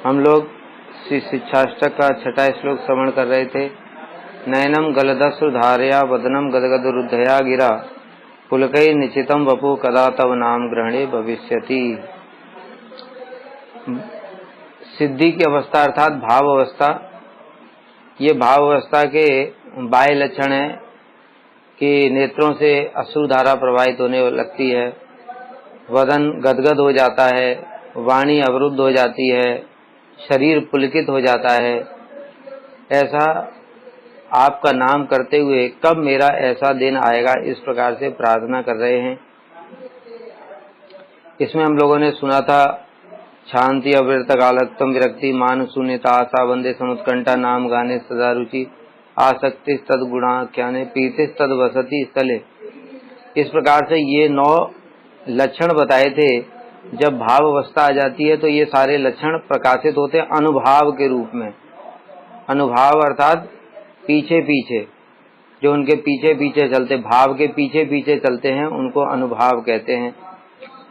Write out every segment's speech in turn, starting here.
हम लोग श्री शिक्षाष्टक का 6वां श्लोक श्रवण कर रहे थे। नयनम गलदस्रु धारया वदनम गदगद रुद्धया गिरा पुलकै निश्चितम वपु कदा तव नाम ग्रहणे भविष्यति। सिद्धि की अवस्था अर्थात भाव अवस्था, ये भाव अवस्था के बाह्य लक्षण है कि नेत्रों से अश्रु धारा प्रवाहित होने लगती है, वदन गदगद हो जाता है, वाणी अवरुद्ध हो जाती है, शरीर पुलकित हो जाता है। ऐसा आपका नाम करते हुए कब मेरा ऐसा दिन आएगा, इस प्रकार से प्रार्थना कर रहे हैं। इसमें हम लोगों ने सुना था शांति अविरत कालक्तम विरक्ति मान शून्यता आशा वंदे समुत्कंठा नाम गाने सदा रुचि आसक्ति तद गुणाख्याने पीते तद वसति स्थले। इस प्रकार से ये 9 लक्षण बताए थे। जब भाव अवस्था आ जाती है तो ये सारे लक्षण प्रकाशित होते हैं अनुभाव के रूप में। अनुभाव अर्थात पीछे पीछे, जो उनके पीछे पीछे चलते, भाव के पीछे पीछे चलते हैं, उनको अनुभाव कहते हैं।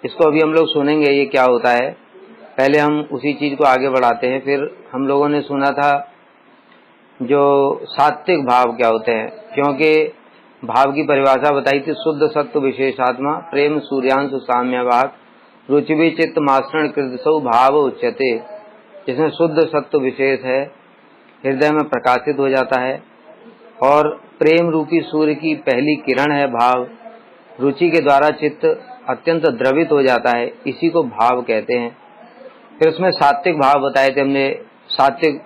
इसको अभी हम लोग सुनेंगे ये क्या होता है। पहले हम उसी चीज को आगे बढ़ाते हैं। फिर हम लोगों ने सुना था जो सात्विक भाव क्या होते हैं, क्योंकि भाव की परिभाषा बताई थी शुद्ध सत्व विशेषात्मा प्रेम सूर्यांशु साम्यवाक रुचिवि चित्त मासरण कृतसौ भाव उच्यते। जिसमें शुद्ध सत्व विशेष है, हृदय में प्रकाशित हो जाता है, और प्रेम रूपी सूर्य की पहली किरण है भाव। रुचि के द्वारा चित्त अत्यंत द्रवित हो जाता है, इसी को भाव कहते हैं। फिर उसमें सात्विक भाव बताए थे हमने। सात्विक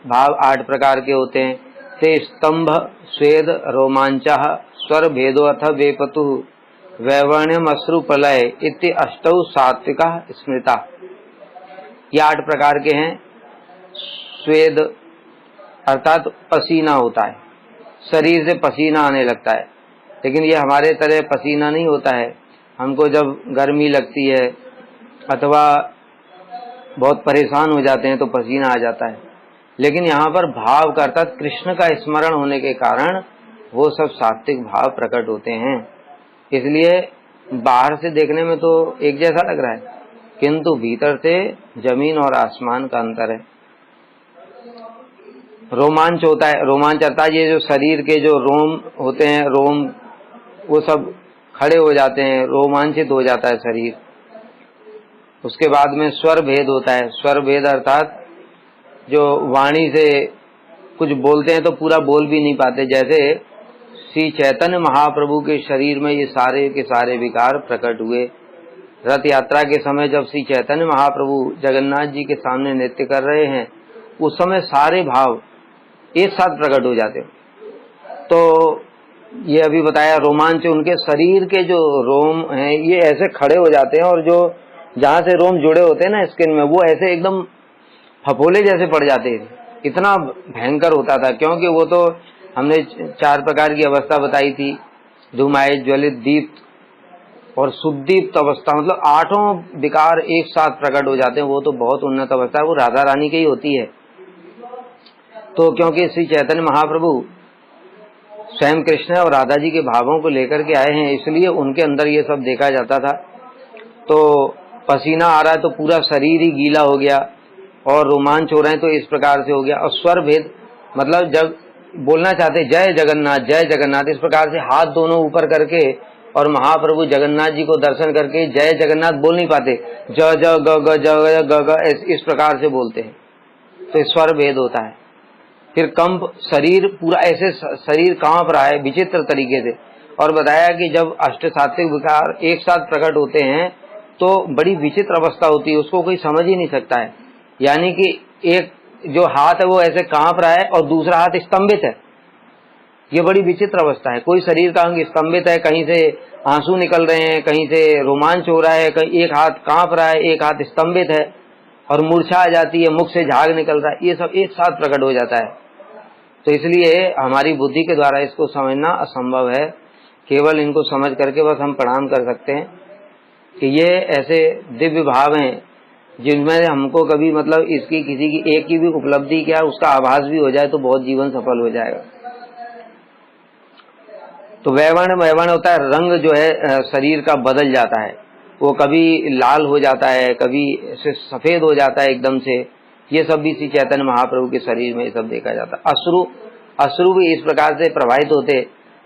भाव 8 प्रकार के होते हैं। ते स्तंभ स्वेद रोमांचः स्वर भेदो अथ वेपतु वैवर्ण्यम अश्रु प्रलय इति अष्टौ सात्विका स्मृता। ये 8 प्रकार के हैं। स्वेद अर्थात पसीना होता है, शरीर से पसीना आने लगता है, लेकिन ये हमारे तरह पसीना नहीं होता है। हमको जब गर्मी लगती है अथवा बहुत परेशान हो जाते हैं तो पसीना आ जाता है, लेकिन यहाँ पर भाव का अर्थात कृष्ण का स्मरण होने के कारण वो सब सात्विक भाव प्रकट होते हैं। इसलिए बाहर से देखने में तो एक जैसा लग रहा है, किंतु भीतर से जमीन और आसमान का अंतर है। रोमांच होता है, रोमांच अर्थात ये जो शरीर के जो रोम होते हैं, रोम वो सब खड़े हो जाते हैं, रोमांचित हो जाता है शरीर। उसके बाद में स्वर भेद होता है। स्वर भेद अर्थात जो वाणी से कुछ बोलते हैं तो पूरा बोल भी नहीं पाते। जैसे श्री चैतन्य महाप्रभु के शरीर में ये सारे के सारे विकार प्रकट हुए। रथ यात्रा के समय जब श्री चैतन्य महाप्रभु जगन्नाथ जी के सामने नृत्य कर रहे हैं, उस समय सारे भाव एक साथ प्रकट हो जाते हैं। तो ये अभी बताया रोमांच, उनके शरीर के जो रोम हैं ये ऐसे खड़े हो जाते हैं, और जो जहाँ से रोम जुड़े होते हैं ना स्किन में, वो ऐसे एकदम फफोले जैसे पड़ जाते हैं। इतना भयंकर होता था, क्योंकि वो तो हमने 4 प्रकार की अवस्था बताई थी। धूमाय ज्वलित दीप्त और सुदीप्त अवस्था, मतलब 8 विकार एक साथ प्रकट हो जाते हैं। वो तो बहुत उन्नत अवस्था है, वो राधा रानी की ही होती है। तो क्योंकि श्री चैतन्य महाप्रभु स्वयं कृष्ण और राधा जी के भावों को लेकर के आए हैं, इसलिए उनके अंदर ये सब देखा जाता था। तो पसीना आ रहा है तो पूरा शरीर ही गीला हो गया, और रोमांच हो रहे हैं तो इस प्रकार से हो गया। और स्वर भेद मतलब जब बोलना चाहते जय जगन्नाथ जय जगन्नाथ, इस प्रकार से हाथ दोनों ऊपर करके और महाप्रभु जगन्नाथ जी को दर्शन करके जय जगन्नाथ बोल नहीं पाते, ज ज ग ग ज ग ग इस प्रकार से बोलते हैं, तो स्वर भेद होता है। फिर कंप, शरीर पूरा ऐसे शरीर कांप रहा है विचित्र तरीके से। और बताया कि जब अष्ट सात्विक विकार एक साथ प्रकट होते हैं तो बड़ी विचित्र अवस्था होती है, उसको कोई समझ ही नहीं सकता है। यानी कि एक जो हाथ है वो ऐसे कांप रहा है और दूसरा हाथ स्तंभित है। ये बड़ी विचित्र अवस्था है। कोई शरीर का अंग स्तंभित है, कहीं से आंसू निकल रहे हैं, कहीं से रोमांच हो रहा है, कहीं एक हाथ कांप रहा है, एक हाथ स्तंभित है, और मूर्छा आ जाती है, मुख से झाग निकल रहा है। ये सब एक साथ प्रकट हो जाता है। तो इसलिए हमारी बुद्धि के द्वारा इसको समझना असंभव है। केवल इनको समझ करके बस हम प्रणाम कर सकते हैं कि ये ऐसे दिव्य भाव हैं जिनमें हमको कभी मतलब इसकी किसी की एक की भी उपलब्धि क्या उसका आभास भी हो जाए तो बहुत जीवन सफल हो जाएगा। तो वैवर्ण होता है, रंग जो है शरीर का बदल जाता है। वो कभी लाल हो जाता है, कभी सफेद हो जाता है एकदम से, ये सब भी श्री चैतन्य महाप्रभु के शरीर में ये सब देखा जाता है। अश्रु भी इस प्रकार से प्रवाहित होते,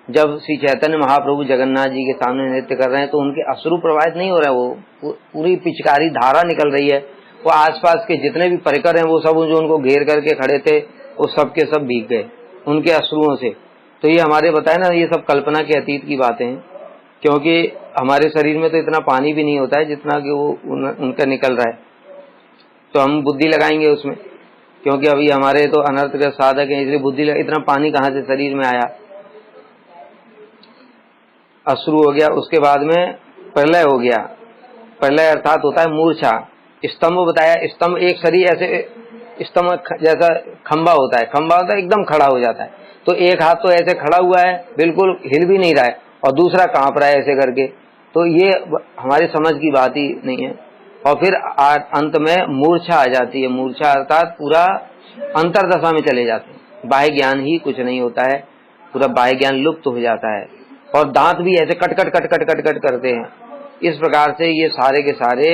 जब श्री चैतन्य महाप्रभु जगन्नाथ जी के सामने नृत्य कर रहे हैं तो उनके अश्रु प्रवाहित नहीं हो रहा है, वो पूरी पिचकारी धारा निकल रही है। वो आसपास के जितने भी परिकर हैं वो सब जो उनको घेर करके खड़े थे वो सब के सब भीग गए उनके अश्रुओं से। तो ये हमारे बताए ना, ये सब कल्पना के अतीत की बातें हैं, क्योंकि हमारे शरीर में तो इतना पानी भी नहीं होता है जितना कि वो उनका निकल रहा है। तो हम बुद्धि लगाएंगे उसमें, क्योंकि अभी हमारे तो अनर्थग्रस्त साधक हैं, इसलिए बुद्धि इतना पानी कहाँ से शरीर में आया। अश्रु हो गया, उसके बाद में प्रलय हो गया। प्रलय अर्थात होता है मूर्छा। स्तंभ बताया, स्तंभ एक शरीर ऐसे स्तंभ जैसा खंबा होता है एकदम खड़ा हो जाता है। तो एक हाथ तो ऐसे खड़ा हुआ है, बिल्कुल हिल भी नहीं रहा है, और दूसरा कांप रहा है ऐसे करके। तो ये हमारी समझ की बात ही नहीं है। और फिर अंत में मूर्छा आ जाती है। मूर्छा अर्थात पूरा अंतरदशा में चले जाते हैं, बाह्य ज्ञान ही कुछ नहीं होता है, पूरा बाह्य ज्ञान लुप्त हो जाता है, और दांत भी ऐसे cut cut cut cut cut cut करते हैं। इस प्रकार से ये सारे के सारे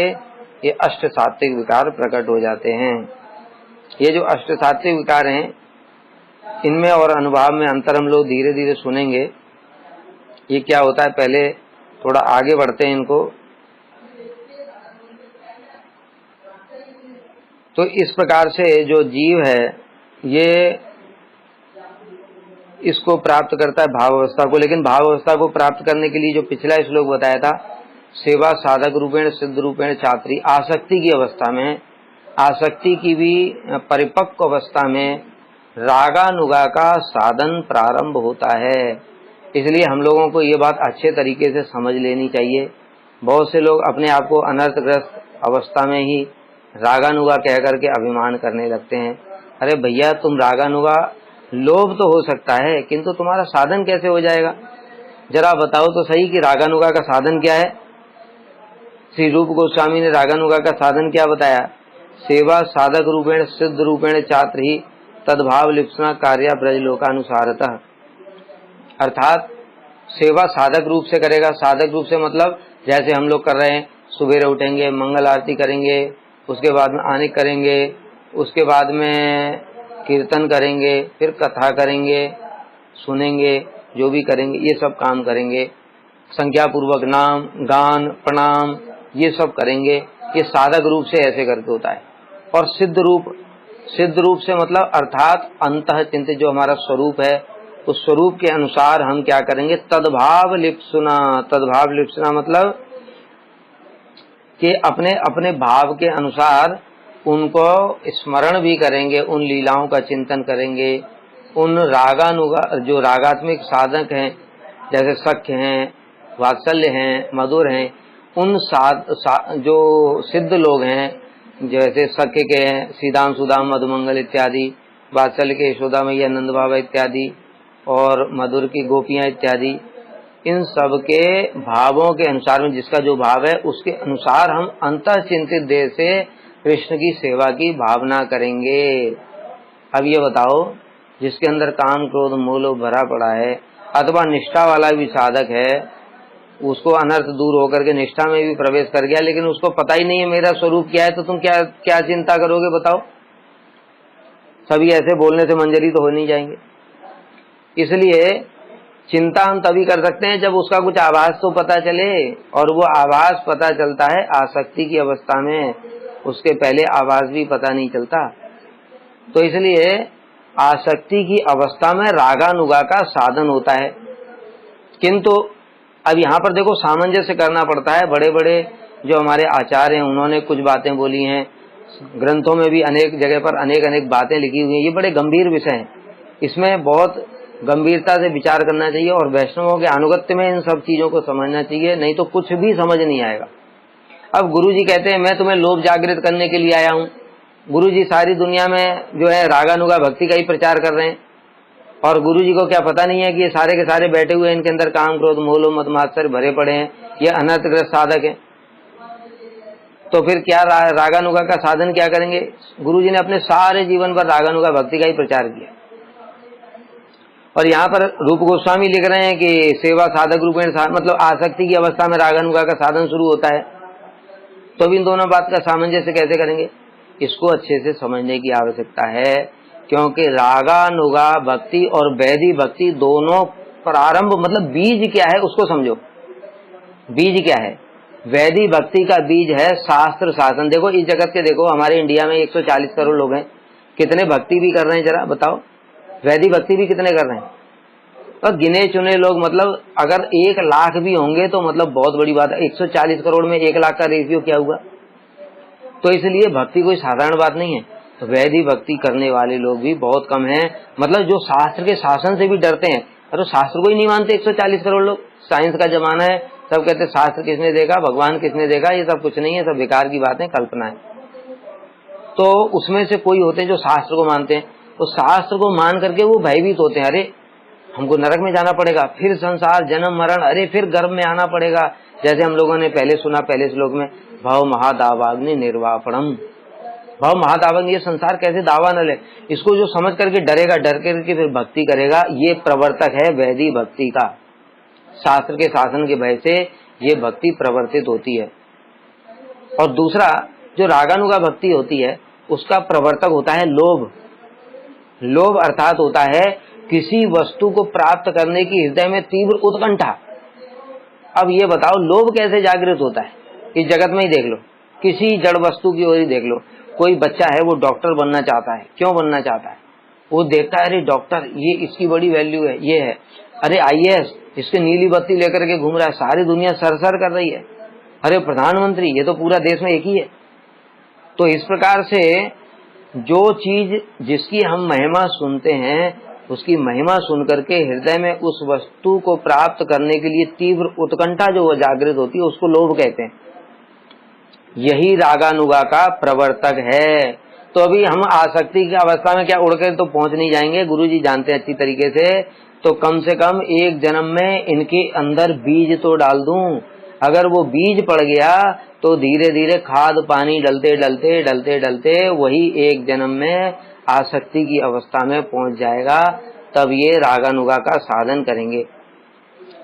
ये अष्ट सात्विक विकार प्रकट हो जाते हैं। ये जो अष्ट सात्विक विकार हैं, इनमें और अनुभाव में अंतर हम लोग धीरे धीरे सुनेंगे। ये क्या होता है, पहले थोड़ा आगे बढ़ते हैं इनको। तो इस प्रकार से जो जीव है ये इसको प्राप्त करता है भाव अवस्था को। लेकिन भाव अवस्था को प्राप्त करने के लिए जो पिछला श्लोक बताया था, सेवा साधक रूपेण सिद्ध रूपेण चात्री, आसक्ति की अवस्था में, आसक्ति की भी परिपक्व अवस्था में रागानुगा का साधन प्रारंभ होता है। इसलिए हम लोगों को ये बात अच्छे तरीके से समझ लेनी चाहिए। बहुत से लोग अपने आप को अनर्थग्रस्त अवस्था में ही रागानुगा कह करके अभिमान करने लगते हैं। अरे भैया, तुम रागानुगा, लोभ तो हो सकता है किंतु तुम्हारा साधन कैसे हो जाएगा? जरा बताओ तो सही कि रागानुगा का साधन क्या है। श्री रूप गोस्वामी ने रागानुगा का साधन क्या बताया? सेवा साधक रूपेण सिद्ध रूपेण चात्र ही तद्भाव लिप्सना कार्य ब्रजलोकानुसारतः। अर्थात सेवा साधक रूप से करेगा। साधक रूप से मतलब जैसे हम लोग कर रहे हैं, सुबह उठेंगे, मंगल आरती करेंगे, उसके बाद में आने करेंगे, उसके बाद में कीर्तन करेंगे, फिर कथा करेंगे, सुनेंगे, जो भी करेंगे ये सब काम करेंगे, संख्या पूर्वक नाम गान प्रणाम ये सब करेंगे। ये साधक रूप से ऐसे करके होता है। और सिद्ध रूप से मतलब अर्थात अंतः चिंतित जो हमारा स्वरूप है, उस स्वरूप के अनुसार हम क्या करेंगे? तद्भाव लिप्सुना। तद्भाव लिप्सुना मतलब कि अपने अपने भाव के अनुसार उनको स्मरण भी करेंगे, उन लीलाओं का चिंतन करेंगे, उन रागानुगा जो रागात्मक साधक हैं, जैसे सख्य हैं, वात्सल्य हैं, मधुर हैं, उन जो सिद्ध लोग हैं, जैसे सख्य के हैं सीधाम सुदाम मधुमंगल इत्यादि, वात्सल्य के यशोदा मैया नंद बाबा इत्यादि, और मधुर की गोपियां इत्यादि, इन सब के भावों के अनुसार में जिसका जो भाव है उसके अनुसार हम अंतः चिंतित देह से कृष्ण की सेवा की भावना करेंगे। अब ये बताओ, जिसके अंदर काम क्रोध मोह लोभ भरा पड़ा है, अथवा निष्ठा वाला भी साधक है, उसको अनर्थ दूर होकर के निष्ठा में भी प्रवेश कर गया, लेकिन उसको पता ही नहीं है मेरा स्वरूप क्या है, तो तुम क्या क्या चिंता करोगे बताओ? सभी ऐसे बोलने से मंजरी तो हो नहीं जाएंगे। इसलिए चिंता हम तभी कर सकते हैं जब उसका कुछ आभास तो पता चले, और वो आभास पता चलता है आसक्ति की अवस्था में, उसके पहले आभास भी पता नहीं चलता। तो इसलिए आसक्ति की अवस्था में रागानुगा का साधन होता है। किंतु अब यहाँ पर देखो सामंजस्य करना पड़ता है। बड़े बड़े जो हमारे आचार्य हैं उन्होंने कुछ बातें बोली हैं, ग्रंथों में भी अनेक जगह पर अनेक बातें लिखी हुई हैं। ये बड़े गंभीर विषय हैं, इसमें बहुत गंभीरता से विचार करना चाहिए, और वैष्णवों के अनुगत्य में इन सब चीजों को समझना चाहिए, नहीं तो कुछ भी समझ नहीं आएगा। अब गुरु जी कहते हैं मैं तुम्हें लोभ जागृत करने के लिए आया हूँ। गुरु जी सारी दुनिया में जो है रागानुगा भक्ति का ही प्रचार कर रहे हैं, और गुरु जी को क्या पता नहीं है कि ये सारे के सारे बैठे हुए हैं, इनके अंदर काम क्रोध मोह लोभ मद मात्सर्य भरे पड़े हैं, ये अनर्थग्रस्त साधक हैं। तो फिर क्या रागानुगा का साधन क्या करेंगे? गुरु जी ने अपने सारे जीवन पर रागानुगा भक्ति का ही प्रचार किया। और यहाँ पर रूप गोस्वामी लिख रहे हैं कि सेवा साधक रूपेण मतलब आसक्ति की अवस्था में रागानुगा का साधन शुरू होता है। तो भी इन दोनों बात का सामंजस्य कैसे करेंगे? इसको अच्छे से समझने की आवश्यकता है, क्योंकि रागानुगा भक्ति और वैधि भक्ति दोनों प्रारंभ मतलब बीज क्या है उसको समझो। बीज क्या है? वैधि भक्ति का बीज है शास्त्र शासन। देखो इस जगत के, देखो हमारे इंडिया में 140 करोड़ लोग हैं, कितने भक्ति भी कर रहे हैं जरा बताओ? वैधि भक्ति भी कितने कर रहे हैं? और गिने चुने लोग, मतलब अगर 1 लाख भी होंगे तो मतलब बहुत बड़ी बात है। 140 करोड़ में 1 लाख का रेशियो क्या हुआ? तो इसलिए भक्ति कोई साधारण बात नहीं है। तो वैधि भक्ति करने वाले लोग भी बहुत कम हैं, मतलब जो शास्त्र के शासन से भी डरते हैं। अरे शास्त्र को ही नहीं मानते 140 करोड़ लोग। साइंस का जमाना है, सब कहते शास्त्र किसने देखा, भगवान किसने देखा, ये सब कुछ नहीं है, सब बेकार की बातें, कल्पना है। तो उसमें से कोई होते हैं जो शास्त्र को मानते हैं, तो शास्त्र को मान करके वो भयभीत होते हैं, अरे हमको नरक में जाना पड़ेगा, फिर संसार जन्म मरण, अरे फिर गर्भ में आना पड़ेगा। जैसे हम लोगों ने पहले सुना, पहले श्लोक में भव महादावाग्नि निर्वापणम, भव महादावाग्नि, ये संसार कैसे दावा न ले। इसको जो समझ करके डरेगा, डर करके फिर भक्ति करेगा, ये प्रवर्तक है वैधि भक्ति का। शास्त्र के शासन के भय से ये भक्ति प्रवर्तित होती है। और दूसरा जो रागानुगा भक्ति होती है उसका प्रवर्तक होता है लोभ। लोभ अर्थात होता है किसी वस्तु को प्राप्त करने की हृदय में तीव्र उत्कंठा। अब ये बताओ लोभ कैसे जागृत होता है? इस जगत में ही देख लो, किसी जड़ वस्तु की ओर ही देख लो। कोई बच्चा है वो डॉक्टर बनना चाहता है, क्यों बनना चाहता है? वो देखता है अरे डॉक्टर, ये इसकी बड़ी वैल्यू है, ये है। अरे आईएएस, इसके नीली बत्ती लेकर के घूम रहा है, सारी दुनिया सरसर कर रही है। अरे प्रधानमंत्री, ये तो पूरा देश में एक ही है। तो इस प्रकार से जो चीज जिसकी हम महिमा सुनते हैं, उसकी महिमा सुन करके हृदय में उस वस्तु को प्राप्त करने के लिए तीव्र उत्कंठा जो जागृत होती है, उसको लोभ कहते हैं। यही रागानुगा का प्रवर्तक है। तो अभी हम आसक्ति की अवस्था में क्या उड़ कर तो पहुंच नहीं जाएंगे, गुरुजी जानते हैं अच्छी तरीके से। तो कम से कम एक जन्म में इनके अंदर बीज तो डाल दूं। अगर वो बीज पड़ गया तो धीरे धीरे खाद पानी डलते डलते डलते डलते वही एक जन्म में आसक्ति की अवस्था में पहुंच जाएगा। तब ये रागानुगा का साधन करेंगे।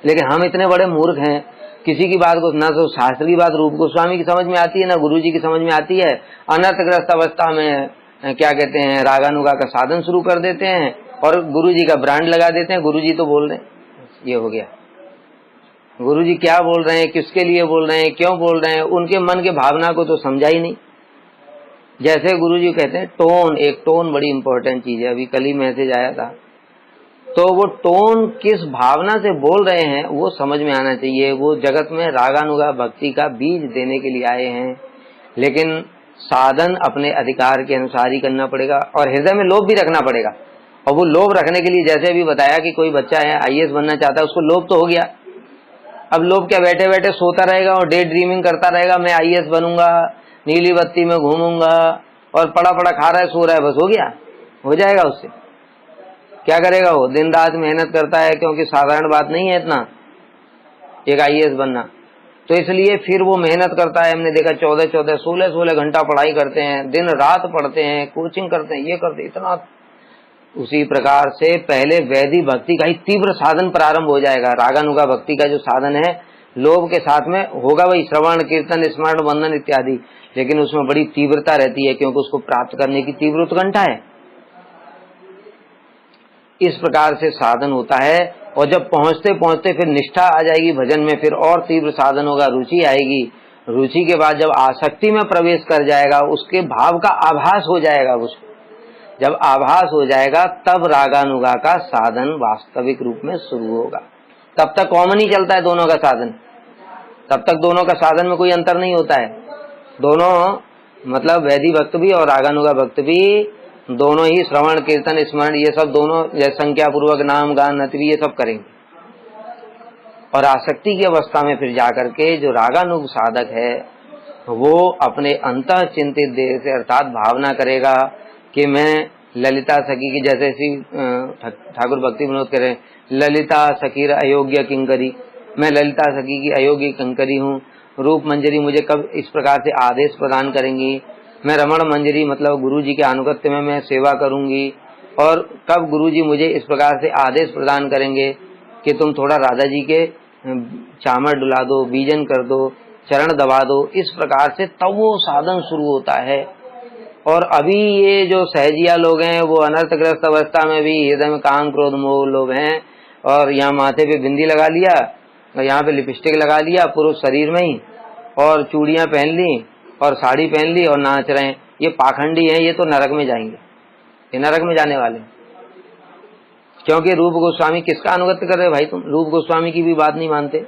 लेकिन हम इतने बड़े मूर्ख हैं, किसी की बात को, ना तो शास्त्र की बात रूप गोस्वामी की समझ में आती है, ना गुरुजी की समझ में आती है। अनर्थग्रस्त अवस्था में क्या कहते हैं, रागानुगा का साधन शुरू कर देते हैं और गुरुजी का ब्रांड लगा देते हैं। गुरुजी तो बोल रहे हैं, ये हो गया। गुरुजी क्या बोल रहे हैं, किसके लिए बोल रहे हैं, क्यों बोल रहे हैं, उनके मन के भावना को तो समझा ही नहीं। जैसे गुरुजी कहते हैं टोन, एक टोन बड़ी इंपॉर्टेंट चीज है। अभी कल ही मैसेज आया था, तो वो टोन किस भावना से बोल रहे हैं वो समझ में आना चाहिए। वो जगत में रागानुगा भक्ति का बीज देने के लिए आए हैं, लेकिन साधन अपने अधिकार के अनुसार ही करना पड़ेगा और हृदय में लोभ भी रखना पड़ेगा। और वो लोभ रखने के लिए, जैसे अभी बताया कि कोई बच्चा है आईएएस बनना चाहता है, उसको लोभ तो हो गया। अब लोभ क्या, बैठे बैठे सोता रहेगा और डे ड्रीमिंग करता रहेगा, मैं आईएएस बनूंगा, नीली बत्ती में घूमूंगा, और पड़ा पड़ा खा रहा है, सो रहा है, बस हो गया, हो जाएगा उससे। क्या करेगा वो? दिन रात मेहनत करता है, क्योंकि साधारण बात नहीं है इतना एक आईएएस बनना। तो इसलिए फिर वो मेहनत करता है। हमने देखा 14-14, 16-16 घंटा पढ़ाई करते हैं, दिन रात पढ़ते हैं, कोचिंग करते हैं, ये करते हैं, इतना। उसी प्रकार से पहले वैधि भक्ति का ही तीव्र साधन प्रारंभ हो जाएगा। रागानुगा भक्ति का जो साधन है लोभ के साथ में होगा, वही श्रवण कीर्तन स्मरण वंदन इत्यादि, लेकिन उसमें बड़ी तीव्रता रहती है, क्योंकि उसको प्राप्त करने की तीव्र उत्कंठा है। इस प्रकार से साधन होता है। और जब पहुंचते पहुंचते फिर निष्ठा आ जाएगी भजन में, फिर और तीव्र साधन होगा, रुचि आएगी। रुचि के बाद जब आसक्ति में प्रवेश कर जाएगा, उसके भाव का आभास हो जाएगा, उसको जब आभास हो जाएगा तब रागानुगा का साधन वास्तविक रूप में शुरू होगा। तब तक कॉमन ही चलता है दोनों का साधन, तब तक दोनों का साधन में कोई अंतर नहीं होता है। दोनों मतलब वैधि भक्त भी और रागानुगा भक्त भी दोनों ही श्रवण कीर्तन स्मरण ये सब दोनों संख्या पूर्वक नाम गान नतवी ये सब करेंगे। और आसक्ति की अवस्था में फिर जाकर के जो रागानुग साधक है वो अपने अंतः चिंतित देह से अर्थात भावना करेगा कि मैं ललिता सखी की, जैसे ठाकुर भक्ति विनोद करें, ललिता सखीर अयोग्य किंकरी, मैं ललिता सखी की अयोग्य किंकरी हूँ। रूप मंजरी मुझे कब इस प्रकार से आदेश प्रदान करेंगी, मैं रमण मंजरी मतलब गुरु जी के अनुगत्य में मैं सेवा करूंगी, और कब गुरु जी मुझे इस प्रकार से आदेश प्रदान करेंगे कि तुम थोड़ा राधा जी के चामर डुला दो, बीजन कर दो, चरण दबा दो, इस प्रकार से तब वो साधन शुरू होता है। और अभी ये जो सहजिया लोग हैं वो अनर्थग्रस्त अवस्था में भी हृदय में काम क्रोध मोह लोग हैं, और यहाँ माथे पे बिंदी लगा लिया और यहाँ पे लिपस्टिक लगा लिया पुरुष शरीर में ही, और चूड़ियां पहन ली और साड़ी पहन ली और नाच रहे हैं। ये पाखंडी हैं, ये तो नरक में जाएंगे, ये नरक में जाने वाले। क्योंकि रूप गोस्वामी किसका अनुगत्य कर रहे भाई तुम? रूप गोस्वामी की भी बात नहीं मानते,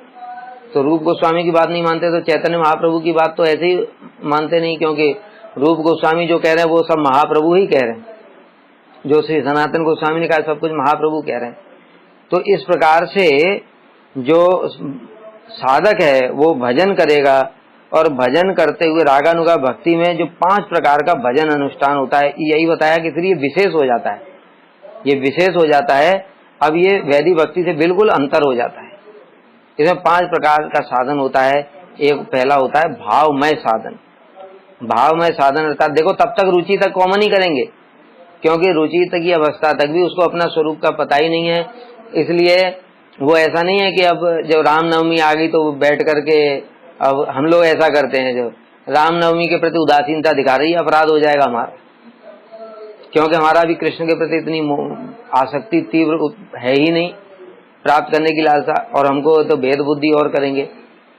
तो रूप गोस्वामी की बात नहीं मानते तो चैतन्य महाप्रभु की बात तो ऐसे ही मानते नहीं, क्योंकि रूप गोस्वामी जो कह रहे हैं वो सब महाप्रभु ही कह रहे हैं, जो श्री सनातन गोस्वामी ने कहा सब कुछ महाप्रभु कह रहे हैं। तो इस प्रकार से जो साधक है वो भजन करेगा, और भजन करते हुए रागानुगा भक्ति में जो 5 प्रकार का भजन अनुष्ठान होता है, यही बताया कि फिर ये विशेष हो जाता है, ये विशेष हो जाता है। अब ये वैदिक भक्ति से बिल्कुल अंतर हो जाता है। इसमें 5 प्रकार का साधन होता है। एक पहला होता है भावमय साधन। भावमय साधन अर्थात देखो तब तक रुचि तक कॉमन ही करेंगे, क्योंकि रुचि तक की अवस्था तक भी उसको अपना स्वरूप का पता ही नहीं है, इसलिए वो ऐसा नहीं है कि अब जब रामनवमी आ गई तो बैठ करके, अब हम लोग ऐसा करते हैं जो रामनवमी के प्रति उदासीनता दिखा रही है, अपराध हो जाएगा हमारा, क्योंकि हमारा भी कृष्ण के प्रति इतनी आसक्ति तीव्र है ही नहीं, प्राप्त करने की लालसा, और हमको तो भेद बुद्धि और करेंगे।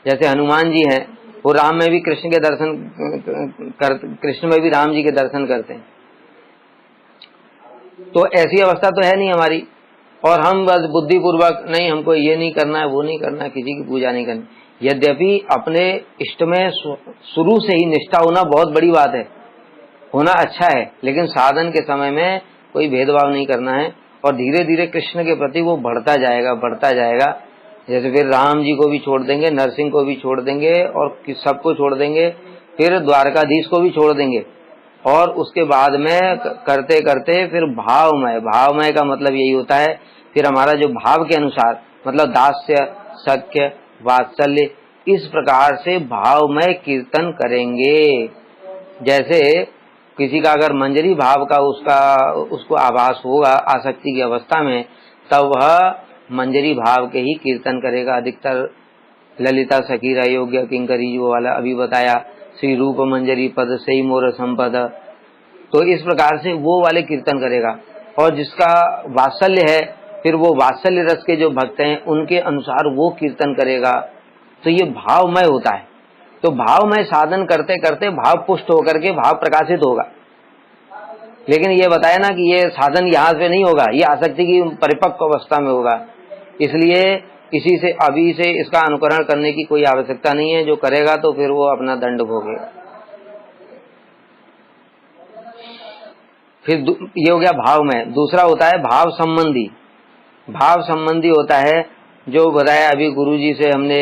जैसे हनुमान जी हैं, वो राम में भी कृष्ण के दर्शन कृष्ण में भी राम जी के दर्शन करते हैं। तो ऐसी अवस्था तो है नहीं हमारी, और हम बस बुद्धिपूर्वक नहीं, हमको ये नहीं करना है वो नहीं करना है, किसी की पूजा नहीं करनी। यद्यपि अपने इष्ट में शुरू से ही निष्ठा होना बहुत बड़ी बात है, होना अच्छा है, लेकिन साधन के समय में कोई भेदभाव नहीं करना है, और धीरे धीरे कृष्ण के प्रति वो बढ़ता जाएगा बढ़ता जाएगा। जैसे फिर राम जी को भी छोड़ देंगे, नरसिंह को भी छोड़ देंगे, और सबको छोड़ देंगे, फिर द्वारकाधीश को भी छोड़ देंगे, और उसके बाद में करते करते फिर भावमय। भावमय का मतलब यही होता है फिर हमारा जो भाव के अनुसार, मतलब दास्य सख्य वात्सल्य, इस प्रकार से भावमय कीर्तन करेंगे। जैसे किसी का अगर मंजरी भाव का उसको आभास होगा आसक्ति की अवस्था में, तब वह मंजरी भाव के ही कीर्तन करेगा। अधिकतर ललिता सखीरा योग्य किंकरी वो वाला अभी बताया, श्री रूप मंजरी पद से ही मोर संपद, तो इस प्रकार से वो वाले कीर्तन करेगा। और जिसका वात्सल्य है, फिर वो वात्सल्य रस के जो भक्त हैं उनके अनुसार वो कीर्तन करेगा। तो ये भावमय होता है। तो भावमय साधन करते करते भाव पुष्ट होकर के भाव प्रकाशित होगा। लेकिन ये बताया ना कि ये साधन यहाँ से नहीं होगा, ये आसक्ति की परिपक्व अवस्था में होगा। इसलिए इसी से अभी से इसका अनुकरण करने की कोई आवश्यकता नहीं है, जो करेगा तो फिर वो अपना दंड भोगेगा। फिर ये हो गया भाव में। दूसरा होता है भाव संबंधी। भाव संबंधी होता है जो बताया अभी गुरुजी से हमने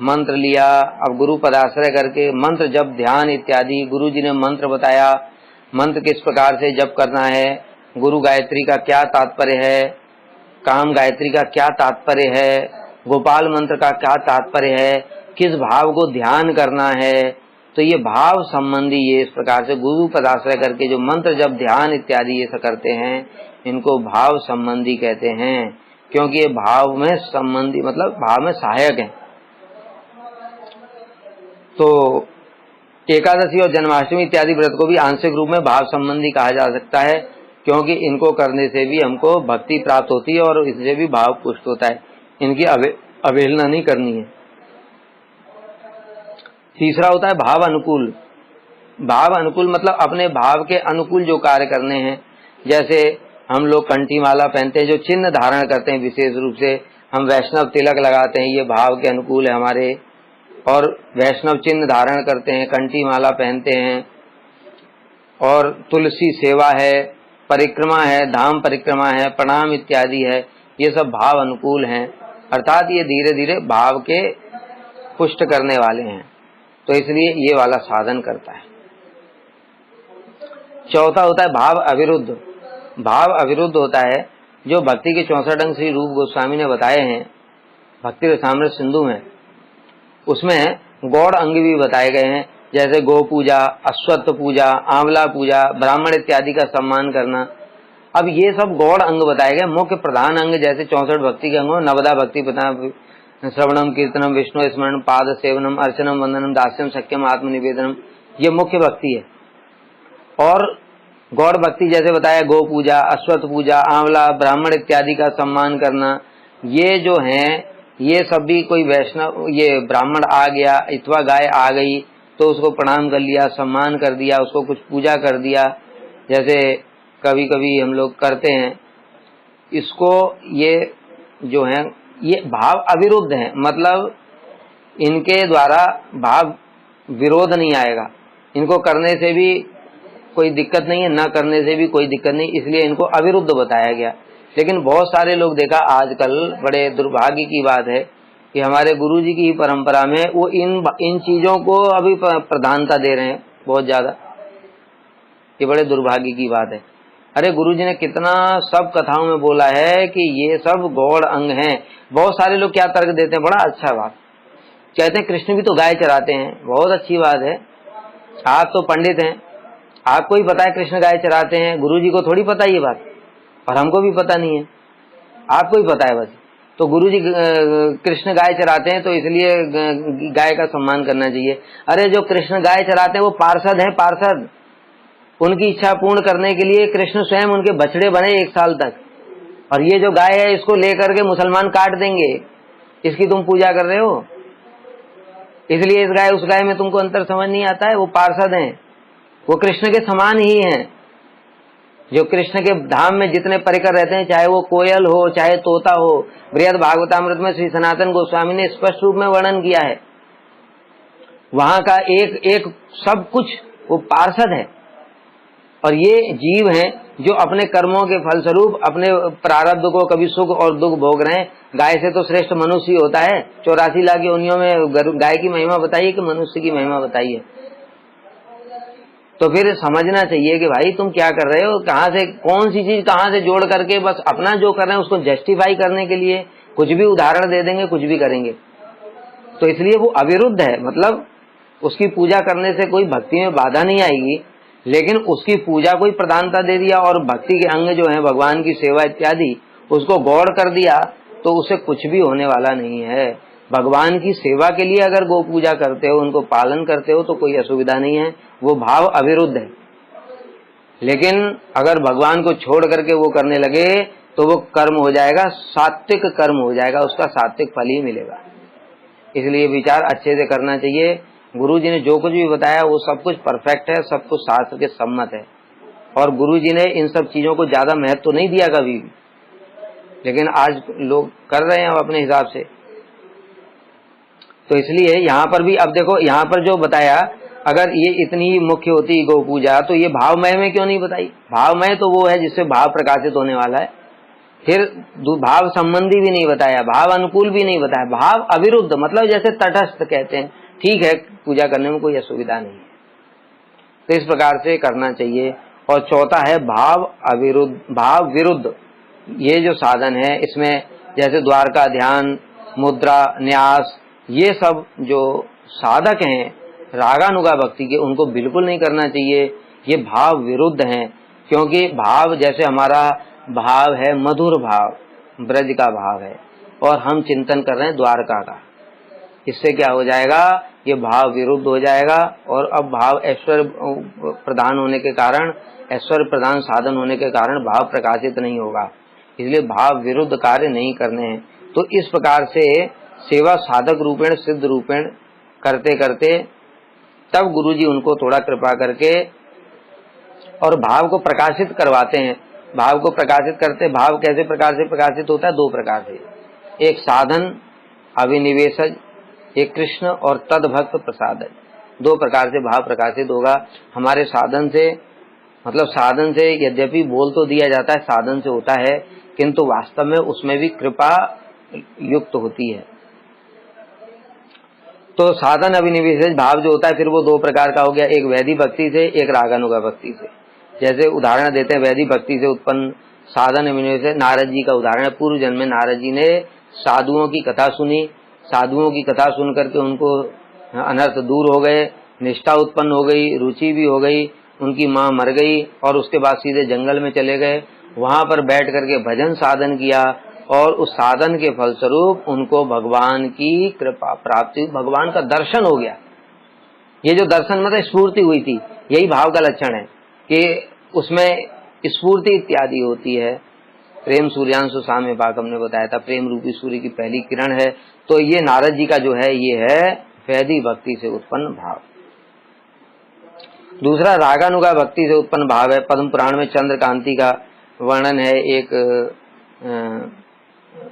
मंत्र लिया, अब गुरु पदाश्रय करके मंत्र जप ध्यान इत्यादि गुरुजी ने मंत्र बताया, मंत्र किस प्रकार से जप करना है, गुरु गायत्री का क्या तात्पर्य है, काम गायत्री का क्या तात्पर्य है, गोपाल मंत्र का क्या तात्पर्य है, किस भाव को ध्यान करना है। तो ये भाव संबंधी, ये इस प्रकार से गुरु पदाश्रय करके जो मंत्र जप ध्यान इत्यादि ये सब करते हैं, इनको भाव संबंधी कहते हैं, क्योंकि ये भाव में संबंधी मतलब भाव में सहायक है। तो एकादशी और जन्माष्टमी इत्यादि व्रत को भी आंशिक रूप में भाव संबंधी कहा जा सकता है, क्योंकि इनको करने से भी हमको भक्ति प्राप्त होती है और इससे भी भाव पुष्ट होता है। इनकी अवहेलना नहीं करनी है। तीसरा होता है भाव अनुकूल। भाव अनुकूल मतलब अपने भाव के अनुकूल जो कार्य करने हैं। जैसे हम लोग कंठी माला पहनते हैं, जो चिन्ह धारण करते हैं, विशेष रूप से हम वैष्णव तिलक लगाते हैं, ये भाव के अनुकूल है हमारे, और वैष्णव चिन्ह धारण करते हैं, कंठी माला पहनते हैं, और तुलसी सेवा है, परिक्रमा है, धाम परिक्रमा है, प्रणाम इत्यादि है, ये सब भाव अनुकूल हैं। अर्थात ये धीरे धीरे भाव के पुष्ट करने वाले हैं, तो इसलिए ये वाला साधन करता है। चौथा होता है भाव अविरुद्ध। भाव अविरुद्ध होता है जो भक्ति के 64 अंग श्री रूप गोस्वामी ने बताए हैं भक्ति रसामृत सिंधु में, उसमें गौड़ अंग भी बताए गए हैं, जैसे गौ पूजा, अश्वत्थ पूजा, आंवला पूजा, ब्राह्मण इत्यादि का सम्मान करना। अब ये सब गौड़ अंग बताए गए। मुख्य प्रधान अंग जैसे 64 भक्ति के अंगों, नवदा भक्ति श्रवणम कीर्तनम विष्णु स्मरण पाद सेवनम अर्चनम वंदनम दास्यम सख्यम आत्मनिवेदनम, ये मुख्य भक्ति है। और गौड़ भक्ति जैसे बताया, गो पूजा, अश्वत्थ पूजा, आंवला, ब्राह्मण इत्यादि का सम्मान करना, ये जो हैं ये सब भी कोई वैष्णव, ये ब्राह्मण आ गया अथवा गाय आ गई तो उसको प्रणाम कर लिया, सम्मान कर दिया, उसको कुछ पूजा कर दिया, जैसे कभी कभी हम लोग करते हैं इसको, ये जो है ये भाव अविरुद्ध है, मतलब इनके द्वारा भाव विरोध नहीं आएगा, इनको करने से भी कोई दिक्कत नहीं है, न करने से भी कोई दिक्कत नहीं, इसलिए इनको अविरुद्ध बताया गया। लेकिन बहुत सारे लोग देखा आजकल, बड़े दुर्भाग्य की बात है कि हमारे गुरुजी की परंपरा में वो इन चीजों को अभी प्रधानता दे रहे हैं बहुत ज्यादा। ये बड़े दुर्भाग्य की बात है। अरे गुरुजी ने कितना सब कथाओं में बोला है कि ये सब गौड़ अंग हैं। बहुत सारे लोग क्या तर्क देते हैं, बड़ा अच्छा बात कहते हैं, कृष्ण भी तो गाय चराते हैं। बहुत अच्छी बात है, आप तो पंडित हैं, आपको ही पता है कृष्ण गाय चराते हैं, गुरुजी को थोड़ी पता ये बात, और हमको भी पता नहीं है, आपको ही पता है बस। तो गुरुजी कृष्ण गाय चराते हैं तो इसलिए गाय का सम्मान करना चाहिए। अरे जो कृष्ण गाय चराते हैं वो पार्षद हैं, पार्षद, उनकी इच्छा पूर्ण करने के लिए कृष्ण स्वयं उनके बछड़े बने 1 साल तक, और ये जो गाय है इसको लेकर के मुसलमान काट देंगे, इसकी तुम पूजा कर रहे हो, इसलिए इस गाय उस गाय में तुमको अंतर समझ नहीं आता है। वो पार्षद हैं, वो कृष्ण के समान ही हैं। जो कृष्ण के धाम में जितने परिकर रहते हैं, चाहे वो कोयल हो चाहे तोता हो, बृहद भागवतामृत में श्री सनातन गोस्वामी ने स्पष्ट रूप में वर्णन किया है, वहां का एक एक सब कुछ वो पार्षद है। और ये जीव हैं जो अपने कर्मों के फलस्वरूप अपने प्रारब्ध को कभी सुख और दुख भोग रहे हैं। गाय से तो श्रेष्ठ मनुष्य होता है। 84 लाख योनियों में गाय की महिमा बताइए कि मनुष्य की महिमा बताइए। तो फिर समझना चाहिए कि भाई तुम क्या कर रहे हो, कहाँ से कौन सी चीज कहाँ से जोड़ करके बस अपना जो कर रहे हैं उसको जस्टिफाई करने के लिए कुछ भी उदाहरण दे देंगे, कुछ भी करेंगे। तो इसलिए वो अविरुद्ध है, मतलब उसकी पूजा करने से कोई भक्ति में बाधा नहीं आएगी, लेकिन उसकी पूजा कोई प्रधानता दे दिया और भक्ति के अंग जो है भगवान की सेवा इत्यादि उसको गौड़ कर दिया तो उससे कुछ भी होने वाला नहीं है। भगवान की सेवा के लिए अगर गौ पूजा करते हो, उनको पालन करते हो तो कोई असुविधा नहीं है, वो भाव अविरुद्ध है। लेकिन अगर भगवान को छोड़ करके वो करने लगे तो वो कर्म हो जाएगा, सात्विक कर्म हो जाएगा, उसका सात्विक फल ही मिलेगा। इसलिए विचार अच्छे से करना चाहिए। गुरुजी ने जो कुछ भी बताया वो सब कुछ परफेक्ट है, सब कुछ शास्त्र के सम्मत है, और गुरुजी ने इन सब चीजों को ज्यादा महत्व तो नहीं दिया कभी भी, लेकिन आज लोग कर रहे हैं अपने हिसाब से। तो इसलिए यहाँ पर भी अब देखो, यहाँ पर जो बताया, अगर ये इतनी ही मुख्य होती गौ पूजा तो ये भावमय में क्यों नहीं बताई? भावमय तो वो है जिससे भाव प्रकाशित होने वाला है। फिर भाव संबंधी भी नहीं बताया, भाव अनुकूल भी नहीं बताया, भाव अविरुद्ध, मतलब जैसे तटस्थ कहते हैं, ठीक है पूजा करने में कोई असुविधा नहीं है। तो इस प्रकार से करना चाहिए। और चौथा है भाव अविरुद्ध, भाव विरुद्ध। ये जो साधन है इसमें जैसे द्वारका ध्यान, मुद्रा, न्यास, ये सब जो साधक हैं रागानुगा भक्ति के, उनको बिल्कुल नहीं करना चाहिए। ये भाव विरुद्ध हैं, क्योंकि भाव जैसे हमारा भाव है मधुर भाव, ब्रज का भाव है, और हम चिंतन कर रहे हैं द्वारका का, इससे क्या हो जाएगा, ये भाव विरुद्ध हो जाएगा। और अब भाव ऐश्वर्य प्रधान होने के कारण, ऐश्वर्य प्रधान साधन होने के कारण भाव प्रकाशित नहीं होगा, इसलिए भाव विरुद्ध कार्य नहीं करने हैं। तो इस प्रकार से सेवा साधक रूपेण सिद्ध रूपेण करते करते तब गुरुजी उनको थोड़ा कृपा करके और भाव को प्रकाशित करवाते हैं। भाव को प्रकाशित करते, भाव कैसे प्रकार से प्रकाशित होता है? 2 प्रकार से, एक साधन अभिनिवेशज, एक कृष्ण और तद भक्त प्रसाद। 2 प्रकार से भाव प्रकाशित होगा हमारे साधन से। मतलब साधन से यद्यपि बोल तो दिया जाता है साधन से होता है, किंतु वास्तव में उसमें भी कृपा युक्त होती है। तो साधन अभिनिवेशज भाव जो होता है फिर वो 2 प्रकार का हो गया, एक वैदिक भक्ति से, एक रागानुगा भक्ति से। जैसे उदाहरण देते हैं, वैदिक भक्ति से उत्पन्न साधन अभिनिवेशज, नारद जी का उदाहरण है। पूर्व जन्म में नारद जी ने साधुओं की कथा सुनी, साधुओं की कथा सुन करके उनको अनर्थ दूर हो गए, निष्ठा उत्पन्न हो गई, रुचि भी हो गई, उनकी माँ मर गई और उसके बाद सीधे जंगल में चले गए, वहां पर बैठ करके भजन साधन किया, और उस साधन के फलस्वरूप उनको भगवान की कृपा प्राप्ति, भगवान का दर्शन हो गया। ये जो दर्शन मतलब स्फूर्ति हुई थी, यही भाव का लक्षण है कि उसमें स्फूर्ति इत्यादि होती है। प्रेम सूर्यांशु साम्य भाग हमने बताया था, प्रेम रूपी सूर्य की पहली किरण है। तो ये नारद जी का जो है ये है वैदी भक्ति से उत्पन्न भाव। दूसरा रागानुगा भक्ति से उत्पन्न भाव है। पद्म पुराण में चंद्रकांति का वर्णन है। एक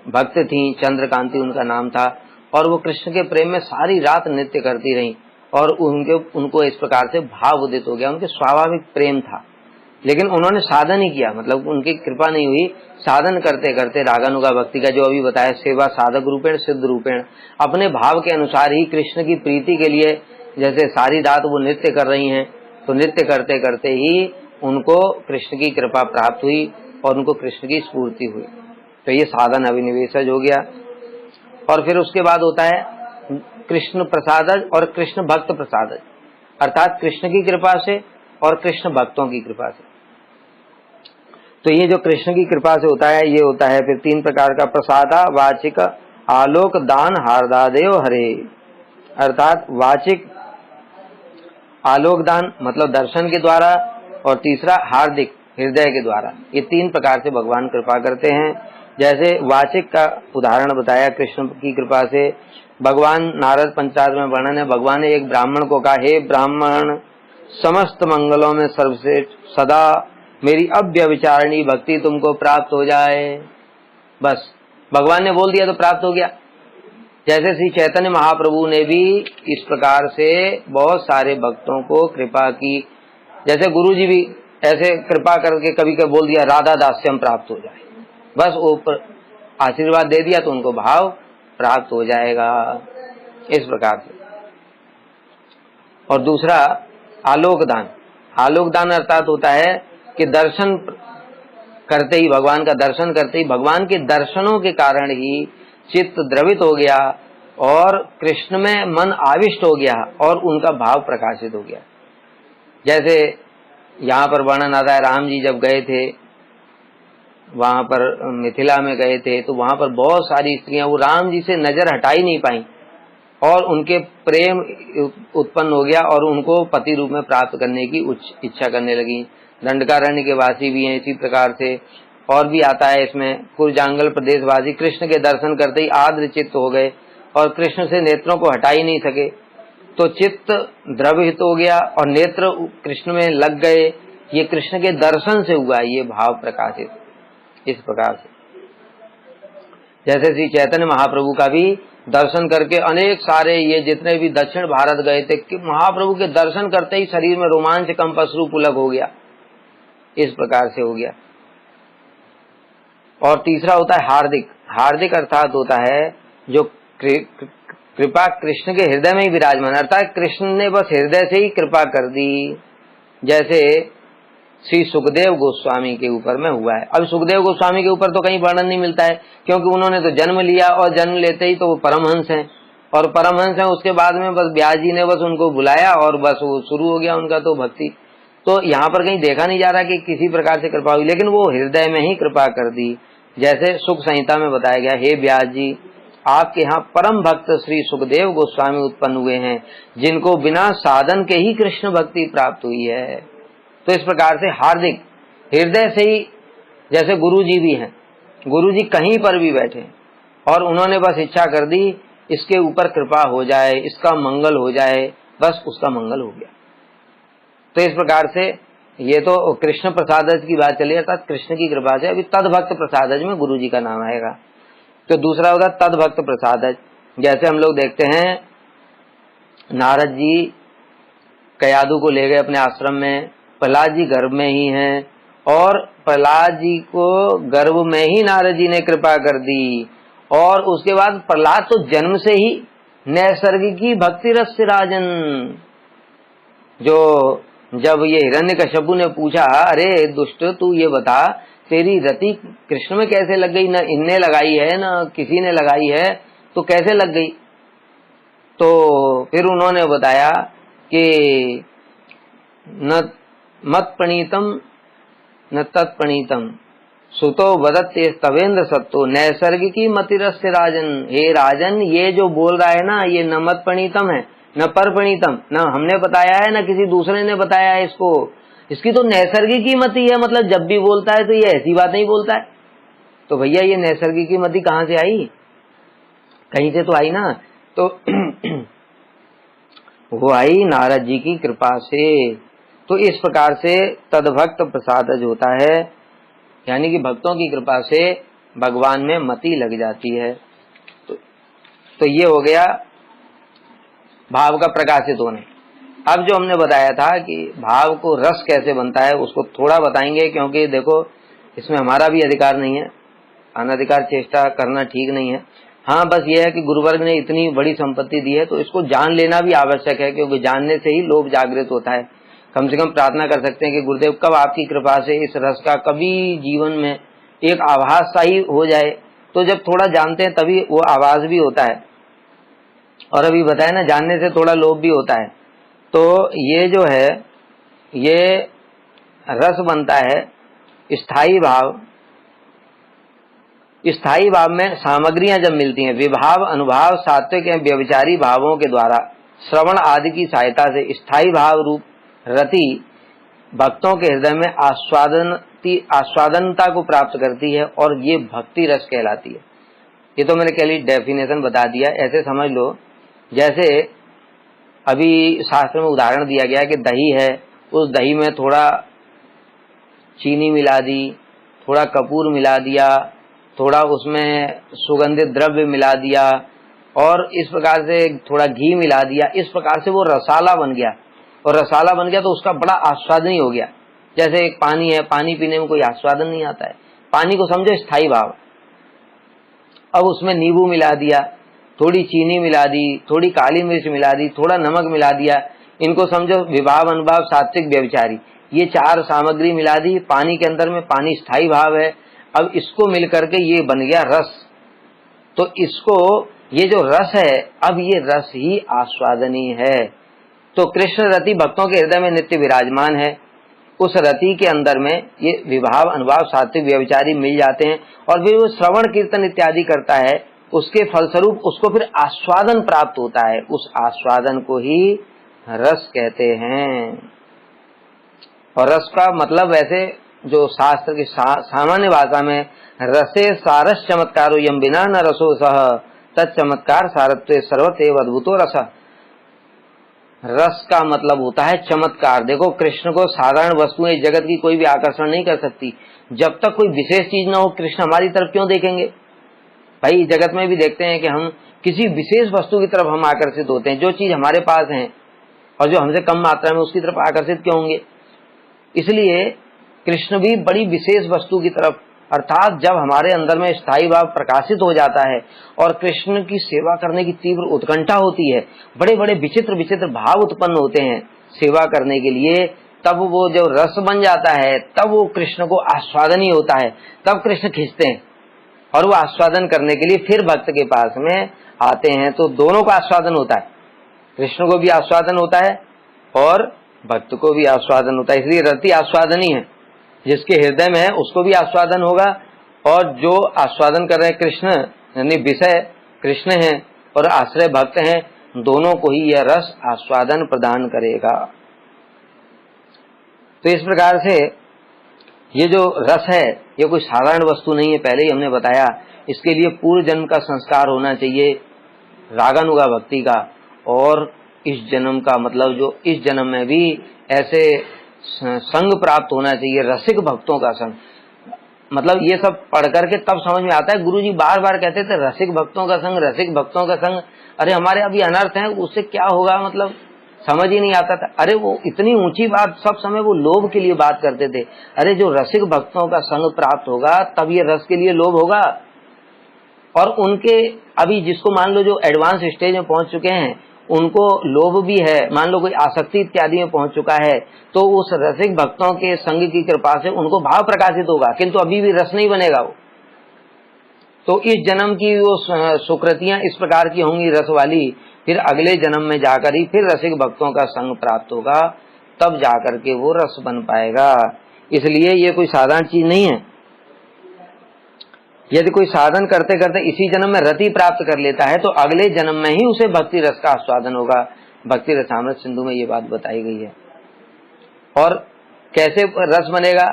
भक्त थी चंद्रकांति उनका नाम था, और वो कृष्ण के प्रेम में सारी रात नृत्य करती रहीं, और उनको इस प्रकार से भाव उदित हो गया। उनके स्वाभाविक प्रेम था, लेकिन उन्होंने साधन ही किया, मतलब उनकी कृपा नहीं हुई। साधन करते करते रागानुगा भक्ति का जो अभी बताया, सेवा साधक रूपेण सिद्ध रूपेण, अपने भाव के अनुसार ही कृष्ण की प्रीति के लिए जैसे सारी रात वो नृत्य कर रही हैं, तो नृत्य करते करते ही उनको कृष्ण की कृपा प्राप्त हुई और उनको कृष्ण की स्फूर्ति हुई। तो ये साधन अभिनिवेशज हो गया। और फिर उसके बाद होता है कृष्ण प्रसादज और कृष्ण भक्त प्रसादज, अर्थात कृष्ण की कृपा से और कृष्ण भक्तों की कृपा से। तो ये जो कृष्ण की कृपा से होता है ये होता है फिर 3 प्रकार का। प्रसादा वाचिक आलोक दान हार्दादेव हरे, अर्थात वाचिक आलोक दान मतलब दर्शन के द्वारा, और तीसरा हार्दिक हृदय के द्वारा। ये 3 प्रकार से भगवान कृपा करते हैं। जैसे वाचिक का उदाहरण बताया कृष्ण की कृपा से, भगवान नारद पंचायत में वर्णन है, भगवान ने एक ब्राह्मण को कहा, हे ब्राह्मण, समस्त मंगलों में सर्वश्रेष्ठ सदा मेरी अव्यभिचारिणी भक्ति तुमको प्राप्त हो जाए। बस भगवान ने बोल दिया तो प्राप्त हो गया। जैसे श्री चैतन्य महाप्रभु ने भी इस प्रकार से बहुत सारे भक्तों को कृपा की। जैसे गुरु जी भी ऐसे कृपा करके कभी कभी बोल दिया राधा दास्यम प्राप्त हो जाए, बस वो आशीर्वाद दे दिया तो उनको भाव प्राप्त हो जाएगा, इस प्रकार से। और दूसरा आलोक दान। आलोक दान अर्थात होता है कि दर्शन करते ही, भगवान का दर्शन करते ही, भगवान के दर्शनों के कारण ही चित्त द्रवित हो गया और कृष्ण में मन आविष्ट हो गया और उनका भाव प्रकाशित हो गया। जैसे यहाँ पर वर्णन आता है, राम जी जब गए थे वहां पर मिथिला में गए थे, तो वहां पर बहुत सारी स्त्रियां वो राम जी से नजर हटा ही नहीं पाई और उनके प्रेम उत्पन्न हो गया और उनको पति रूप में प्राप्त करने की इच्छा करने लगी। दंडकारण्य के वासी भी हैं इसी प्रकार से। और भी आता है इसमें, कुरजांगल प्रदेशवासी कृष्ण के दर्शन करते ही आर्द्र चित्त हो गए और कृष्ण से नेत्रों को हटा ही नहीं सके, तो चित्त द्रवित हो गया और नेत्र कृष्ण में लग गए। ये कृष्ण के दर्शन से हुआ ये भाव प्रकाशित, इस प्रकार से। जैसे श्री चैतन्य महाप्रभु का भी दर्शन करके अनेक सारे ये जितने भी दक्षिण भारत गए थे कि महाप्रभु के दर्शन करते ही शरीर में रोमांच कंप अश्रु पुलक हो गया, इस प्रकार से हो गया। और तीसरा होता है हार्दिक। हार्दिक अर्थात होता है जो कृपा कृष्ण के हृदय में ही विराजमान, अर्थात कृष्ण ने बस हृदय से ही कृपा कर दी। जैसे श्री सुखदेव गोस्वामी के ऊपर में हुआ है। अब सुखदेव गोस्वामी के ऊपर तो कहीं वर्णन नहीं मिलता है, क्योंकि उन्होंने तो जन्म लिया और जन्म लेते ही तो वो परमहंस हैं, और परमहंस हैं उसके बाद में बस व्यास जी ने बस उनको बुलाया और बस वो शुरू हो गया उनका तो भक्ति। तो यहाँ पर कहीं देखा नहीं जा रहा कि किसी प्रकार से कृपा हुई, लेकिन वो हृदय में ही कृपा कर दी। जैसे सुख संहिता में बताया गया, हे व्यास जी, आपके यहाँ परम भक्त श्री सुखदेव गोस्वामी उत्पन्न हुए हैं, जिनको बिना साधन के ही कृष्ण भक्ति प्राप्त हुई है। तो इस प्रकार से हार्दिक हृदय से ही, जैसे गुरु जी भी हैं, गुरु जी कहीं पर भी बैठे और उन्होंने बस इच्छा कर दी इसके ऊपर कृपा हो जाए, इसका मंगल हो जाए, बस उसका मंगल हो गया। तो इस प्रकार से ये तो कृष्ण प्रसादज की बात चली, अर्थात कृष्ण की कृपा से। अभी तदभक्त प्रसादज में गुरु जी का नाम आएगा। तो दूसरा होगा तदभक्त प्रसादज। जैसे हम लोग देखते हैं नारद जी कयादू को ले गए अपने आश्रम में, प्रहलाद जी गर्भ में ही हैं और प्रहलाद जी को गर्भ में ही नारद जी ने कृपा कर दी। और उसके बाद प्रहलाद तो जन्म से ही नैसर्गिकी भक्ति रस से राजन, जो जब ये हिरण्यकश्यपु ने पूछा, अरे दुष्ट तू ये बता तेरी रति कृष्ण में कैसे लग गई, न इनने लगाई है न किसी ने लगाई है, तो कैसे लग गई? तो फिर उन्होंने बताया कि न मत प्रणीतम न तत्प्रणीतम सुतो वदत्ते तवेंद्र सत्तो नैसर्गिकी मतिरस्य राजन। हे राजन, ये जो बोल रहा है ना, ये न मत प्रणीतम है न पर प्रणीतम, न हमने बताया है न किसी दूसरे ने बताया है इसको। इसकी तो नैसर्गिक ही मति है, मतलब जब भी बोलता है तो ये ऐसी बात नहीं बोलता है। तो भैया ये नैसर्गिक ही मति कहाँ से आई? कहीं से तो आई ना। तो वो आई नारद जी की कृपा से। तो इस प्रकार से तद्भक्त प्रसादज होता है, यानी कि भक्तों की कृपा से भगवान में मति लग जाती है। तो ये हो गया भाव का प्रकाशित होने। अब जो हमने बताया था कि भाव को रस कैसे बनता है उसको थोड़ा बताएंगे, क्योंकि देखो इसमें हमारा भी अधिकार नहीं है, अनधिकार चेष्टा करना ठीक नहीं है। हाँ, बस ये है कि गुरुवर्ग ने इतनी बड़ी संपत्ति दी है तो इसको जान लेना भी आवश्यक है, क्योंकि जानने से ही लोभ जागृत होता है। कम से कम प्रार्थना कर सकते हैं कि गुरुदेव कब आपकी कृपा से इस रस का कभी जीवन में एक आभास सा ही हो जाए। तो जब थोड़ा जानते हैं तभी वो आवाज भी होता है। और अभी बताया ना, जानने से थोड़ा लोभ भी होता है। तो ये जो है ये रस बनता है स्थायी भाव। स्थायी भाव में सामग्रियां जब मिलती हैं, विभाव, अनुभाव, सात्विक एवं व्यभिचारी भावों के द्वारा श्रवण आदि की सहायता से स्थायी भाव रूप रति भक्तों के हृदय में आस्वादनता को प्राप्त करती है और ये भक्ति रस कहलाती है। ये तो मैंने कल डेफिनेशन बता दिया। ऐसे समझ लो जैसे अभी शास्त्र में उदाहरण दिया गया कि दही है, उस दही में थोड़ा चीनी मिला दी, थोड़ा कपूर मिला दिया, थोड़ा उसमें सुगंधित द्रव्य मिला दिया और इस प्रकार से थोड़ा घी मिला दिया। इस प्रकार से वो रसाला बन गया, और रसाला बन गया तो उसका बड़ा आस्वादन हो गया। जैसे एक पानी है, पानी पीने में कोई आस्वादन नहीं आता है। पानी को समझो स्थायी भाव। अब उसमें नींबू मिला दिया, थोड़ी चीनी मिला दी, थोड़ी काली मिर्च मिला दी, थोड़ा नमक मिला दिया। इनको समझो विभाव, अनुभाव, सात्विक, व्यभिचारी, ये चार सामग्री मिला दी पानी के अंदर में। पानी स्थायी भाव है। अब इसको मिलकर के ये बन गया रस। तो इसको, ये जो रस है, अब ये रस ही आस्वादनी है। तो कृष्ण रति भक्तों के हृदय में नित्य विराजमान है। उस रति के अंदर में ये विभाव, अनुभाव, सात्विक, व्यभिचारी मिल जाते हैं और फिर वो श्रवण कीर्तन इत्यादि करता है। उसके फलस्वरूप उसको फिर आस्वादन प्राप्त होता है। उस आस्वादन को ही रस कहते हैं। और रस का मतलब वैसे जो शास्त्र की सामान्य भाषा में रसे सारस चमत्कारो यम बिना न रसो सह तत्चमत्कार सारत्वे सर्वतेव अद्भुतो रस। रस का मतलब होता है चमत्कार। देखो कृष्ण को साधारण वस्तुएं जगत की कोई भी आकर्षण नहीं कर सकती। जब तक कोई विशेष चीज ना हो, कृष्ण हमारी तरफ क्यों देखेंगे? भाई जगत में भी देखते हैं कि हम किसी विशेष वस्तु की तरफ हम आकर्षित होते हैं, जो चीज हमारे पास है और जो हमसे कम मात्रा में, उसकी तरफ आकर्षित क्यों होंगे? इसलिए कृष्ण भी बड़ी विशेष वस्तु की तरफ, अर्थात जब हमारे अंदर में स्थायी भाव प्रकाशित हो जाता है और कृष्ण की सेवा करने की तीव्र उत्कंठा होती है, बड़े बड़े विचित्र विचित्र भाव उत्पन्न होते हैं सेवा करने के लिए, तब वो जो रस बन जाता है, तब वो कृष्ण को आस्वादन ही होता है। तब कृष्ण खींचते हैं और वो आस्वादन करने के लिए फिर भक्त के पास में आते हैं। तो दोनों का आस्वादन होता है, कृष्ण को भी आस्वादन होता है और भक्त को भी आस्वादन होता है। इसलिए रति आस्वादनी है। जिसके हृदय में है उसको भी आस्वादन होगा, और जो आस्वादन कर रहे हैं कृष्ण, यानी विषय कृष्ण है और आश्रय भक्त हैं, दोनों को ही यह रस आस्वादन प्रदान करेगा। तो इस प्रकार से ये जो रस है ये कोई साधारण वस्तु नहीं है, पहले ही हमने बताया। इसके लिए पूर्व जन्म का संस्कार होना चाहिए, रागानुगा भक्ति का, और इस जन्म का मतलब जो इस जन्म में भी ऐसे संग प्राप्त होना चाहिए, रसिक भक्तों का संग। मतलब ये सब पढ़ करके तब समझ में आता है। गुरुजी बार बार कहते थे रसिक भक्तों का संग, रसिक भक्तों का संग। अरे हमारे अभी अनर्थ है, उससे क्या होगा, मतलब समझ ही नहीं आता था। अरे वो इतनी ऊंची बात, सब समय वो लोभ के लिए बात करते थे। अरे जो रसिक भक्तों का संग प्राप्त होगा तब ये रस के लिए लोभ होगा। और उनके अभी जिसको मान लो जो एडवांस स्टेज में पहुंच चुके हैं, उनको लोभ भी है, मान लो कोई आसक्ति इत्यादि में पहुंच चुका है, तो उस रसिक भक्तों के संग की कृपा से उनको भाव प्रकाशित होगा, किंतु अभी भी रस नहीं बनेगा वो। तो इस जन्म की वो सुकृतियां इस प्रकार की होंगी रस वाली, फिर अगले जन्म में जाकर ही फिर रसिक भक्तों का संग प्राप्त होगा, तब जाकर के वो रस बन पाएगा। इसलिए ये कोई साधारण चीज नहीं है। यदि कोई साधन करते करते इसी जन्म में रति प्राप्त कर लेता है तो अगले जन्म में ही उसे भक्ति रस का आस्वादन होगा। भक्ति रसामृत सिंधु में ये बात बताई गई है। और कैसे रस बनेगा?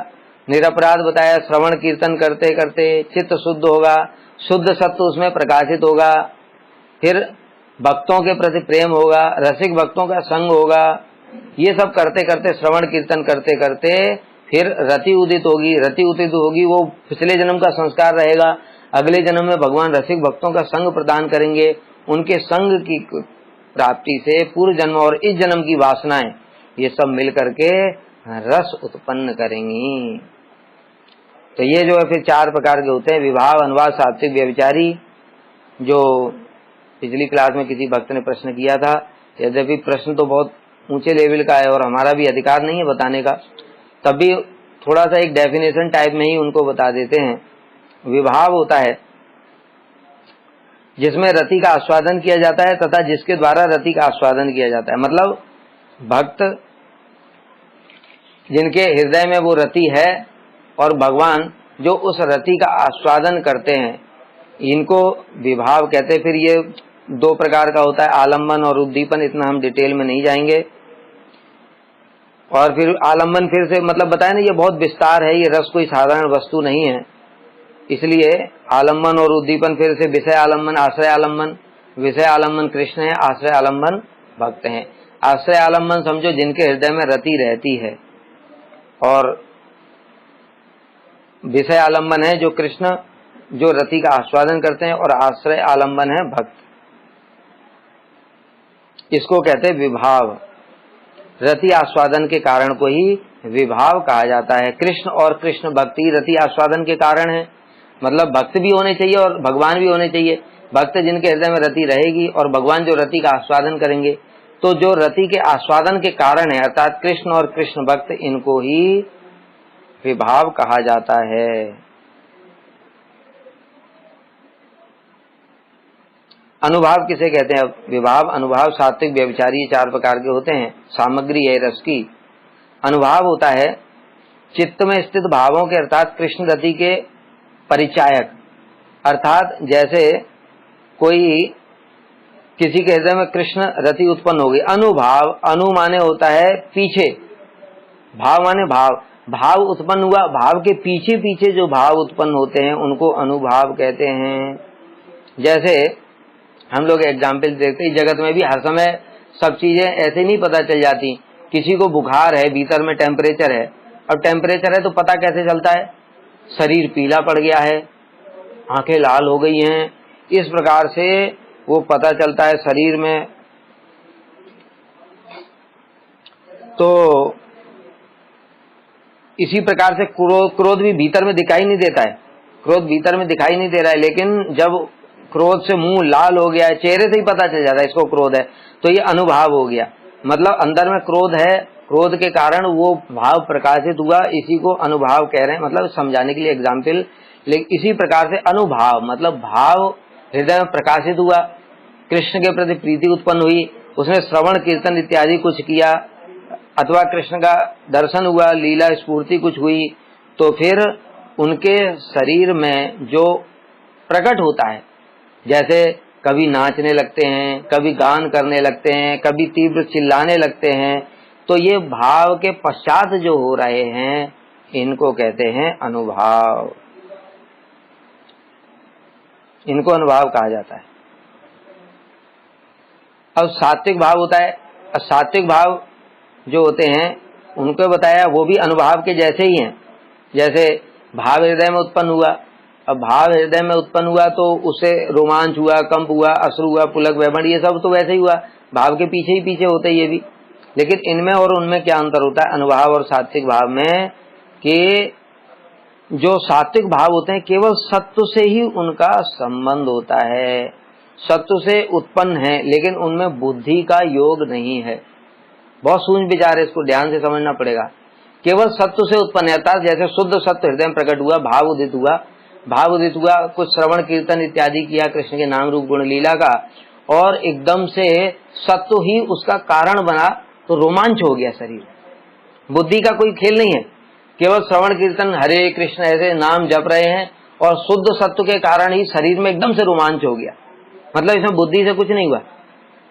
निरपराध बताया, श्रवण कीर्तन करते करते चित्त शुद्ध होगा, शुद्ध सत्व उसमें प्रकाशित होगा, फिर भक्तों के प्रति प्रेम होगा, रसिक भक्तों का संग होगा। ये सब करते करते, श्रवण कीर्तन करते करते फिर रति उदित होगी। रति उदित होगी, वो पिछले जन्म का संस्कार रहेगा, अगले जन्म में भगवान रसिक भक्तों का संग प्रदान करेंगे। उनके संग की प्राप्ति से पूर्व जन्म और इस जन्म की वासनाएं ये सब मिल करके रस उत्पन्न करेंगी। तो ये जो है फिर 4 प्रकार के होते हैं, विभाव, अनुभाव, सात्विक, व्यभिचारी। जो पिछली क्लास में किसी भक्त ने प्रश्न किया था, यद्यपि प्रश्न तो बहुत ऊंचे लेवल का है और हमारा भी अधिकार नहीं है बताने का, तब भी थोड़ा सा एक डेफिनेशन टाइप में ही उनको बता देते हैं। विभाव होता है जिसमें रति का आस्वादन किया जाता है तथा जिसके द्वारा रति का आस्वादन किया जाता है। मतलब भक्त जिनके हृदय में वो रति है और भगवान जो उस रति का आस्वादन करते हैं, इनको विभाव कहते हैं। फिर ये 2 प्रकार का होता है, आलम्बन और उद्दीपन। इतना हम डिटेल में नहीं जाएंगे। और फिर आलम्बन फिर से मतलब बताया ना, ये बहुत विस्तार है, ये रस कोई साधारण वस्तु नहीं है, इसलिए आलम्बन और उद्दीपन फिर से विषय आलम्बन, आश्रय आलम्बन। विषय आलम्बन कृष्ण है, आश्रय आलम्बन भक्त हैं। आश्रय आलम्बन समझो जिनके हृदय में रति रहती है, और विषय आलम्बन है जो कृष्ण जो रति का आस्वादन करते हैं, और आश्रय आलम्बन है भक्त। इसको कहते हैं विभाव। रति आस्वादन के कारण को ही विभाव कहा जाता है। कृष्ण और कृष्ण भक्ति रति आस्वादन के कारण है। मतलब भक्त भी होने चाहिए और भगवान भी होने चाहिए। भक्त जिनके हृदय में रति रहेगी और भगवान जो रति का आस्वादन करेंगे, तो जो रति के आस्वादन के कारण है अर्थात कृष्ण और कृष्ण भक्त, इनको ही विभाव कहा जाता है। अनुभाव किसे कहते हैं? विभाव, अनुभाव, सात्विक, व्यभिचारी, 4 प्रकार के होते हैं। सामग्री है रस की। अनुभाव होता है चित्त में स्थित भावों के अर्थात कृष्ण रति के परिचायक। अर्थात जैसे कोई किसी के हृदय में कृष्ण रति उत्पन्न हो गई, अनुभाव, अनु माने होता है पीछे, भाव माने भाव, भाव उत्पन्न हुआ, भाव के पीछे पीछे जो भाव उत्पन्न होते हैं उनको अनुभाव कहते हैं। जैसे हम लोग एग्जाम्पल देखते हैं, जगत में भी हर समय सब चीजें ऐसे नहीं पता चल जाती। किसी को बुखार है, भीतर में टेम्परेचर है, अब टेम्परेचर है तो पता कैसे चलता है? शरीर पीला पड़ गया है, आंखें लाल हो गई हैं, इस प्रकार से वो पता चलता है शरीर में। तो इसी प्रकार से क्रोध भी भीतर में दिखाई नहीं देता है, क्रोध भीतर में दिखाई नहीं दे रहा है, लेकिन जब क्रोध से मुंह लाल हो गया है, चेहरे से ही पता चल जाता है इसको क्रोध है, तो ये अनुभाव हो गया। मतलब अंदर में क्रोध है, क्रोध के कारण वो भाव प्रकाशित हुआ, इसी को अनुभाव कह रहे हैं। मतलब समझाने के लिए एग्जाम्पल, लेकिन इसी प्रकार से अनुभाव मतलब भाव हृदय में प्रकाशित हुआ, कृष्ण के प्रति प्रीति उत्पन्न हुई, उसने श्रवण कीर्तन इत्यादि कुछ किया, अथवा कृष्ण का दर्शन हुआ, लीला स्फूर्ति कुछ हुई, तो फिर उनके शरीर में जो प्रकट होता है, जैसे कभी नाचने लगते हैं, कभी गान करने लगते हैं, कभी तीव्र चिल्लाने लगते हैं, तो ये भाव के पश्चात जो हो रहे हैं इनको कहते हैं अनुभाव। इनको अनुभाव कहा जाता है। अब सात्विक भाव होता है। सात्विक भाव जो होते हैं उनको बताया, वो भी अनुभाव के जैसे ही हैं। जैसे भाव हृदय में उत्पन्न हुआ, अब भाव हृदय में उत्पन्न हुआ तो उससे रोमांच हुआ, कंप हुआ, अश्रु हुआ, पुलक वैभण, ये सब तो वैसे ही हुआ, भाव के पीछे ही पीछे होते ये भी। लेकिन इनमें और उनमें क्या अंतर होता है अनुभाव और सात्विक भाव में, कि जो सात्विक भाव होते हैं केवल सत्व से ही उनका संबंध होता है, सत्व से उत्पन्न है, लेकिन उनमें बुद्धि का योग नहीं है। बहुत सूझ विचार है, इसको ध्यान से समझना पड़ेगा। केवल सत्व से उत्पन्न है, अर्थात जैसे शुद्ध सत्व हृदय में प्रकट हुआ, भाव उदित हुआ, भाव उदित हुआ, कुछ श्रवण कीर्तन इत्यादि किया कृष्ण के नाम रूप गुण लीला का, और एकदम से सत्व ही उसका कारण बना, तो रोमांच हो गया शरीर। बुद्धि का कोई खेल नहीं है, केवल श्रवण कीर्तन हरे कृष्ण ऐसे नाम जप रहे हैं और शुद्ध सत्व के कारण ही शरीर में एकदम से रोमांच हो गया। मतलब इसमें बुद्धि से कुछ नहीं हुआ,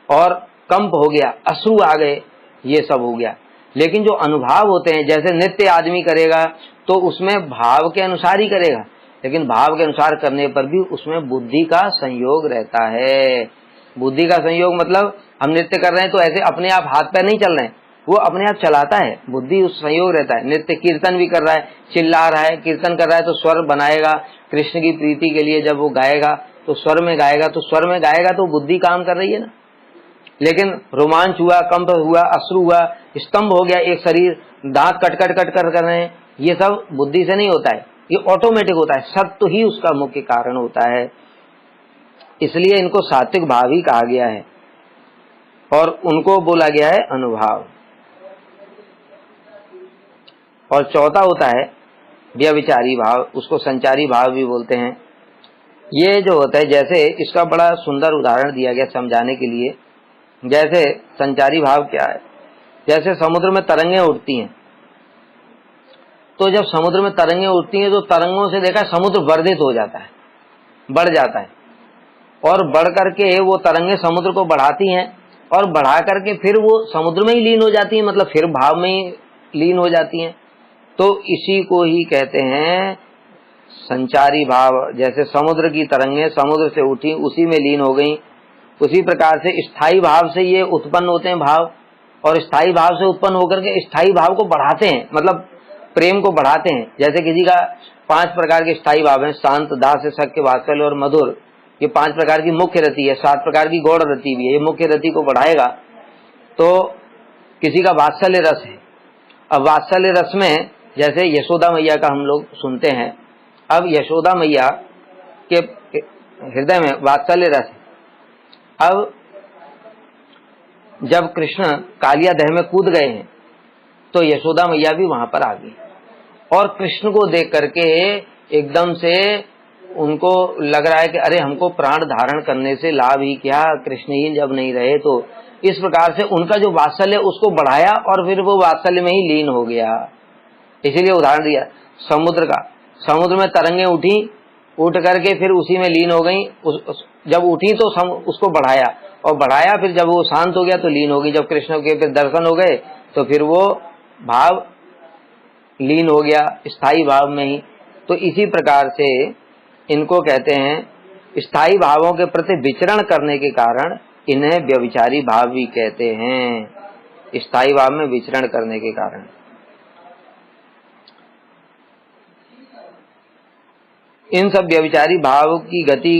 और कंप हो गया, अश्रु आ गए, ये सब हो गया। लेकिन जो अनुभाव होते हैं, जैसे नृत्य आदमी करेगा तो उसमें भाव के अनुसार ही करेगा, लेकिन भाव के अनुसार करने पर भी उसमें बुद्धि का संयोग रहता है। बुद्धि का संयोग मतलब हम नृत्य कर रहे हैं तो ऐसे अपने आप हाथ पैर नहीं चल रहे हैं, वो अपने आप चलाता है, बुद्धि उस संयोग रहता है। नृत्य कीर्तन भी कर रहा है, चिल्ला रहा है, कीर्तन कर रहा है तो स्वर बनाएगा कृष्ण की प्रीति के लिए, जब वो गाएगा तो स्वर में गाएगा, तो स्वर में गाएगा तो बुद्धि काम कर रही है ना। लेकिन रोमांच हुआ, कंप हुआ, अश्रु हुआ, स्तंभ हो गया एक शरीर, दांत कट कर रहे हैं, ये सब बुद्धि से नहीं होता है, ये ऑटोमेटिक होता है। सत्व ही उसका मुख्य कारण होता है, इसलिए इनको सात्विक भाव ही कहा गया है और उनको बोला गया है अनुभाव। और चौथा होता है व्यभिचारी भाव, उसको संचारी भाव भी बोलते हैं। ये जो होता है, जैसे इसका बड़ा सुंदर उदाहरण दिया गया समझाने के लिए। जैसे संचारी भाव क्या है, जैसे समुद्र में तरंगें उठती हैं, तो जब समुद्र में तरंगें उठती हैं तो तरंगों से देखा समुद्र वर्धित हो जाता है, बढ़ जाता है, और बढ़ करके वो तरंगें समुद्र को बढ़ाती हैं और बढ़ा करके फिर वो समुद्र में ही लीन हो जाती हैं, मतलब फिर भाव में ही लीन हो जाती हैं। तो इसी को ही कहते हैं संचारी भाव। जैसे समुद्र की तरंगें समुद्र से उठी, उसी में लीन हो गई, उसी प्रकार से स्थायी भाव से ये उत्पन्न होते हैं भाव, और स्थायी भाव से उत्पन्न होकर के स्थायी भाव को बढ़ाते हैं, मतलब प्रेम को बढ़ाते हैं। जैसे किसी का 5 प्रकार के स्थायी भाव हैं, शांत, दास्य, सख्य, वात्सल्य और मधुर, ये 5 प्रकार की मुख्य रति है, 7 प्रकार की गौड़ रति भी है। ये मुख्य रति को बढ़ाएगा। तो किसी का वात्सल्य रस है, अब वात्सल्य रस में जैसे यशोदा मैया का हम लोग सुनते हैं, अब यशोदा मैया के हृदय में वात्सल्य रस है। अब जब कृष्ण कालिया दह में कूद गए हैं तो यशोदा मैया भी वहां पर आ गई, और कृष्ण को देख करके एकदम से उनको लग रहा है कि अरे हमको प्राण धारण करने से लाभ ही क्या, कृष्ण ही जब नहीं रहे तो। इस प्रकार से उनका जो वात्सल्य उसको बढ़ाया और फिर वो वात्सल्य में ही लीन हो गया। इसीलिए उदाहरण दिया समुद्र का, समुद्र में तरंगें उठी, उठ करके फिर उसी में लीन हो गई। जब उठी तो उसको बढ़ाया, और बढ़ाया फिर जब वो शांत हो गया तो लीन हो गई। जब कृष्ण के फिर दर्शन हो गए तो फिर वो भाव लीन हो गया स्थायी भाव में ही। तो इसी प्रकार से इनको कहते हैं स्थायी भावों के प्रति विचरण करने के कारण इन्हें व्यभिचारी भाव भी कहते हैं, स्थायी भाव में विचरण करने के कारण। इन सब व्यभिचारी भाव की गति,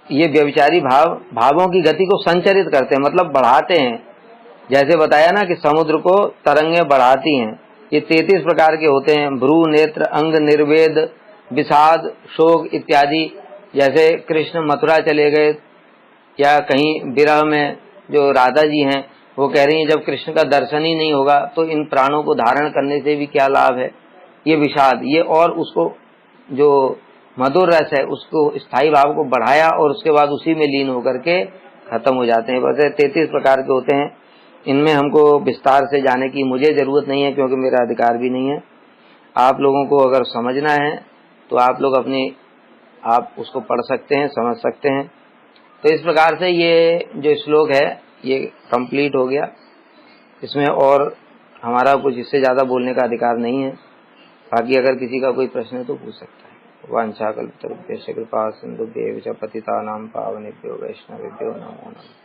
ये व्यभिचारी भावों की गति को संचरित करते हैं, मतलब बढ़ाते हैं। जैसे बताया ना कि समुद्र को तरंगें बढ़ाती हैं। ये 33 प्रकार के होते हैं, भ्रू, नेत्र, अंग, निर्वेद, विषाद, शोक इत्यादि। जैसे कृष्ण मथुरा चले गए या कहीं विरह में जो राधा जी हैं वो कह रही हैं जब कृष्ण का दर्शन ही नहीं होगा तो इन प्राणों को धारण करने से भी क्या लाभ है। ये विषाद, ये और उसको जो मधुर रस है उसको स्थायी भाव को बढ़ाया और उसके बाद उसी में लीन होकर के खत्म हो जाते हैं। वैसे 33 प्रकार के होते हैं। इनमें हमको विस्तार से जाने की मुझे जरूरत नहीं है क्योंकि मेरा अधिकार भी नहीं है। आप लोगों को अगर समझना है तो आप लोग आप उसको पढ़ सकते हैं, समझ सकते हैं। तो इस प्रकार से ये जो श्लोक है ये कंप्लीट हो गया। इसमें और हमारा कुछ इससे ज्यादा बोलने का अधिकार नहीं है। बाकी अगर किसी का कोई प्रश्न है तो पूछ सकता है। वांछाकल्पतरुभ्यश्च कृपा सिन्धुभ्यैव च पतितानां पावनेभ्यो वैष्णवेभ्यो नमो नमः।